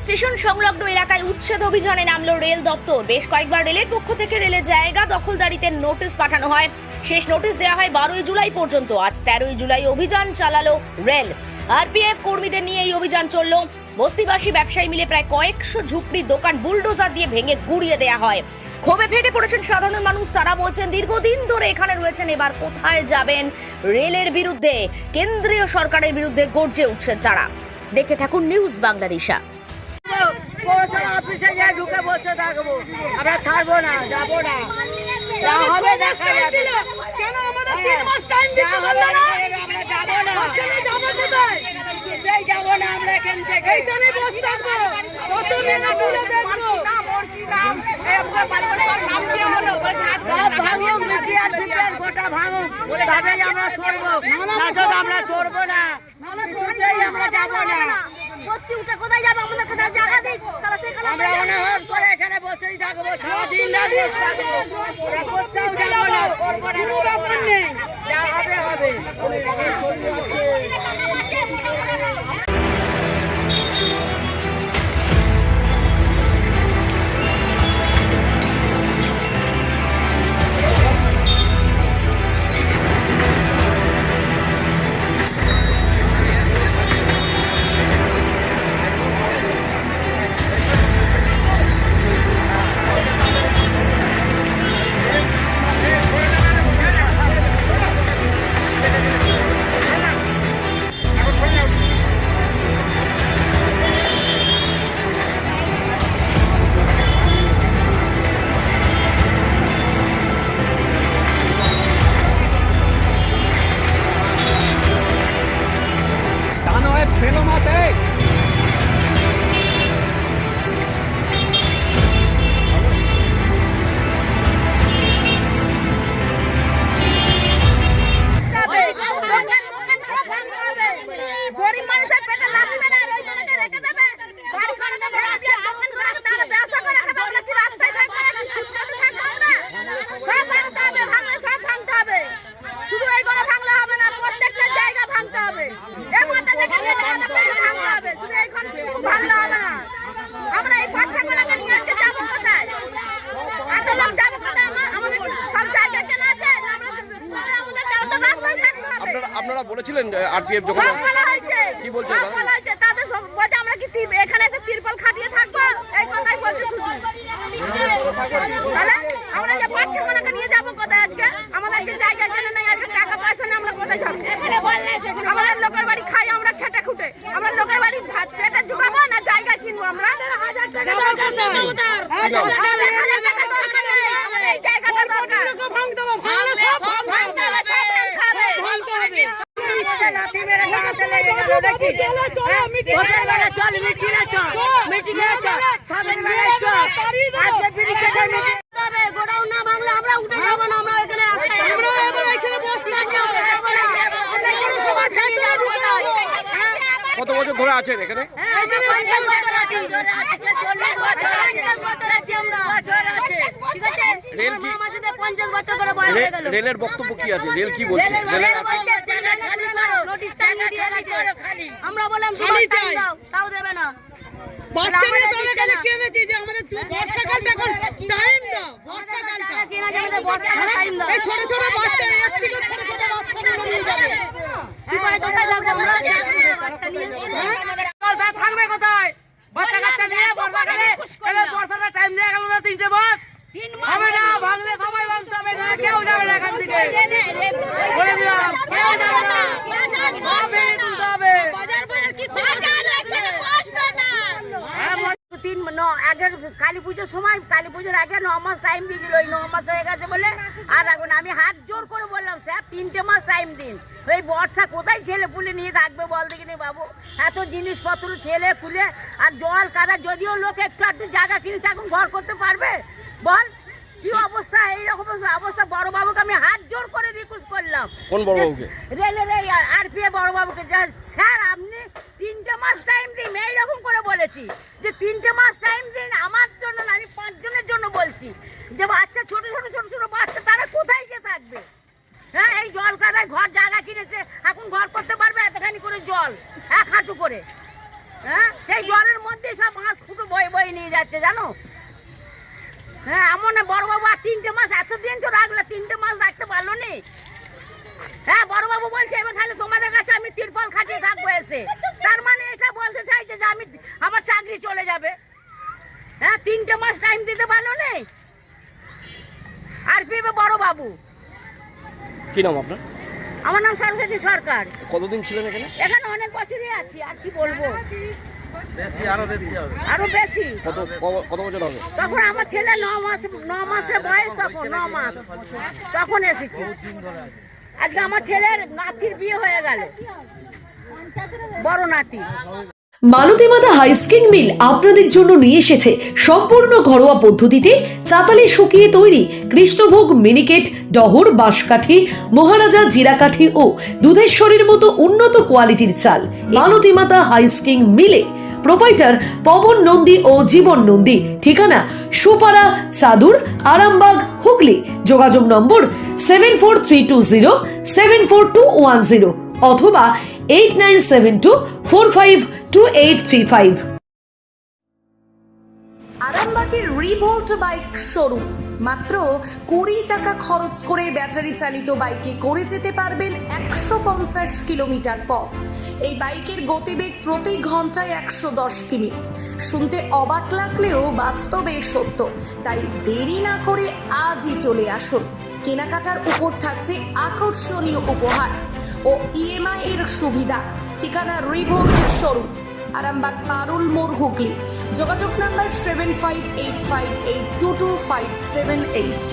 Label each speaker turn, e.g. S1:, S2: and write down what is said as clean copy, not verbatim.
S1: Station সংলগ্ন এলাকায় উচ্ছেদ অভিযানে নামলো রেল দপ্তর। বেশ কয়েকবার রেলের পক্ষ থেকে রেলের জায়গা দখলদারিতে নোটিশ পাঠানো হয়। শেষ নোটিশ দেওয়া হয় 12ই জুলাই পর্যন্ত। আজ 13ই জুলাই অভিযান চালালো রেল। আরপিএফ কর্মীদের নিয়ে এই অভিযান চলল। বস্তিবাসী ব্যবসায়ী মিলে প্রায় কয়েকশো ঝুপড়ির দোকান বুলডোজার দিয়ে ভেঙে গুড়িয়ে দেওয়া হয়। ক্ষোভে ফেটে পড়েছেন সাধারণ মানুষ। তারা বলছেন দীর্ঘদিন ধরে এখানে রয়েছেন, এবার কোথায় যাবেন? রেলের বিরুদ্ধে, কেন্দ্রীয় সরকারের বিরুদ্ধে গর্জে উঠছেন তারা। দেখতে থাকুন নিউজ বাংলাদেশা।
S2: অফিসে গিয়ে ঢুকে বসে থাকবো, আমরা ছাড়বো না, যাবো না, যা হবে দেখা যাবে। কেন আমাদের 3 মাস টাইম দিতে বললো না? আমরা যাবো না, যাবো না, আমরা এখান থেকে এইখানে বসে থাকবো, কত মেলা তুলে দেখবো। সব ভাঙুক, মিডিয়ার ডিটেল গোটা ভাঙুক, তবেই আমরা সরবো, না আমরা সরবো না, কিছুতেই আমরা যাবো না।
S3: বস্তি উঠে কোথায় যাবো? আমাদের কোথায় জায়গা দিই, তাহলে সেখানে
S2: আমরা অনাহার করে এখানে বসেই থাকবো, সারাদিন রাত থাকবো, কোথাও যাবো না, কোনো ব্যাপার নেই, যা হবে হবে।
S4: আপনারা বলেছিলেন আরপিএফ যখন কি বলছে
S3: তাদের সব বলছে আমরা কি এখানে এসে তিরপল খাটিয়ে থাকবো, এই কথাই বলছে শুধু। তাহলে আমরা যে বাচ্চা মানাকে নিয়ে যাবো কোথায়? আজকে আমাদেরকে জায়গা কেন নাই, আজকে টাকা পয়সা নেই, আমরা কোথায় যাবো? আমাদের লোকের বাড়ি খাই আমরা খেটে খুটে, আমরা লোকের বাড়ি ভাত পেটে জুগাবো না জায়গা কিনবো? আমরা 1000 টাকা দরকার নেই, 1000 টাকা দরকার নেই, আমাদের এই জায়গাটা দরকার। ভাঙতে হবে, ভাঙতে হবে, সব ভাঙতে হবে, ভাঙতে হবে। লাঠি মেরে গাছে লেগে গেল নাকি? ভোটের বেলা চল, মিছিলে চল, মিটিংয়ে চল, সামনের বেলায় চল, আজকে ব্রিগেডে মিটিং হবে। গোডাউন না ভাঙলে আমরা উঠে যাব না, আমরা এখানে রাস্তায় আমরা এখানে বসে থাকবো।
S4: কত বছর ধরে আছেন এখানে? রেলের বক্তব্য কি আছে? রেল কি বলছে?
S3: আমরা বললাম তাও দেবে না।
S2: থাকবে কোথায়? বাচ্চা কাচ্চা নিয়ে বর্ষাটা টাইম দিয়ে গেল না, 3টে বাস হবে না, ভাঙলে সবাই ভাঙতে হবে না, কেউ যাবে না এখান থেকে বলে দিলাম, কেউ যাবে না, সব ভেঙে তুলতে হবে।
S3: আগের কালী পুজোর সময়, কালী পুজোর আগে 9 মাস টাইম দিয়েছিল, ওই 9 মাস হয়ে গেছে বলে আর এখন আমি হাত জোর করে বললাম স্যার 3টে মাস টাইম দিন। এই বর্ষা কোথায় ছেলে পুলে নিয়ে থাকবে বল দেখিনি বাবু? এত জিনিসপত্র ছেলে পুলে আর জল কাদা, যদিও লোক একটু জায়গা কিনেছে, এখন ঘর করতে পারবে বল? কি অবস্থা, এইরকম অবস্থা। বড় বাবুকে আমি হাত জোর করে রিকোয়েস্ট করলাম,
S4: কোন বড় বাবুকে?
S3: রেলের আরপিএফ বড় বাবুকে, স্যার আপনি 3টে মাস টাইম দিন, এইরকম করে বলেছি যে 3টে মাস টাইম দিন, আমার জন্য না, আমি 5 জনের জন্য বলছি। যে বাচ্চা ছোট ছোট ছোট ছোট বাচ্চা, তারা কোথায় গিয়ে থাকবে? হ্যাঁ, এই জল কাদায় ঘর জায়গা কিনেছে, এখন ঘর করতে পারবে? এতখানি করে জল, 1 হাঁটু করে, হ্যাঁ, সেই জলের মধ্যে সব বাঁশ যাচ্ছে জানো। হ্যাঁ এমন বড়বাবু আর 3টে মাস এতদিন তো রাখলে, 3টে মাস রাখতে পারলো নি। হ্যাঁ বড়বাবু বলছে এবার তাহলে তোমাদের কাছে আমি তিরপল খাটিয়ে থাকবো এসে, তার মানে এটা বলতে চাইছে যে আমি আমার চাকরি চলে যাবে। হ্যাঁ 3টে মাস টাইম দিতে পারলো নি আর পেবে বড়বাবু।
S4: কি নাম আপনার?
S3: আমার নাম সরস্বতী সরকার।
S4: কতদিন ছিলেন এখানে?
S3: এখানে অনেক বছরই আছি, আর কি বলবো, আরো বেশি।
S4: কত বছর হবে?
S3: তখন আমার ছেলে 9 মাসের বয়স, তখন 9 মাস তখন এসেছি। আজকে আমার ছেলের নাতির বিয়ে হয়ে গেল, বড় নাতি।
S5: মালতী মাতা হাইস্কিং মিল আপনাদের জন্য নিয়ে এসেছে সম্পূর্ণ ঘরোয়া পদ্ধতিতে চাতালে শুকিয়ে তৈরি কৃষ্ণভোগ মিনিকেট, ডহর, বাঁশকাঠি, মহারাজা জিরাকাঠি ও দুধেশ্বরীর মতো উন্নত কোয়ালিটির চাল। মালতী মাতা হাইস্কিং মিলে প্রোপাইটার পবন নন্দী ও জীবন নন্দী। ঠিকানা সুপারা, চাদুর, আরামবাগ, হুগলি। যোগাযোগ নম্বর 7432074210 অথবা 8972452835। আরামবাগের রিভোল্ট বাইক শোরুম। মাত্র 20 টাকা খরচ করে ব্যাটারি চালিত বাইকে করে যেতে পারবেন 150 কিলোমিটার পথ। এই বাইকের গতিবেগ প্রতি ঘন্টায় 110 কিমি। শুনতে অবাক লাগলেও বাস্তবে সত্য, তাই দেরি না করে আজই চলে আসুন। কেনাকাটার উপর থাকছে আকর্ষণীয় উপহার ও ইএমআই এর সুবিধা। ঠিকানা রিভোল্ট শোরুম, আরামবাগ, পারুল মোড়, হুগলি। যোগাযোগ নাম্বার 7585822578।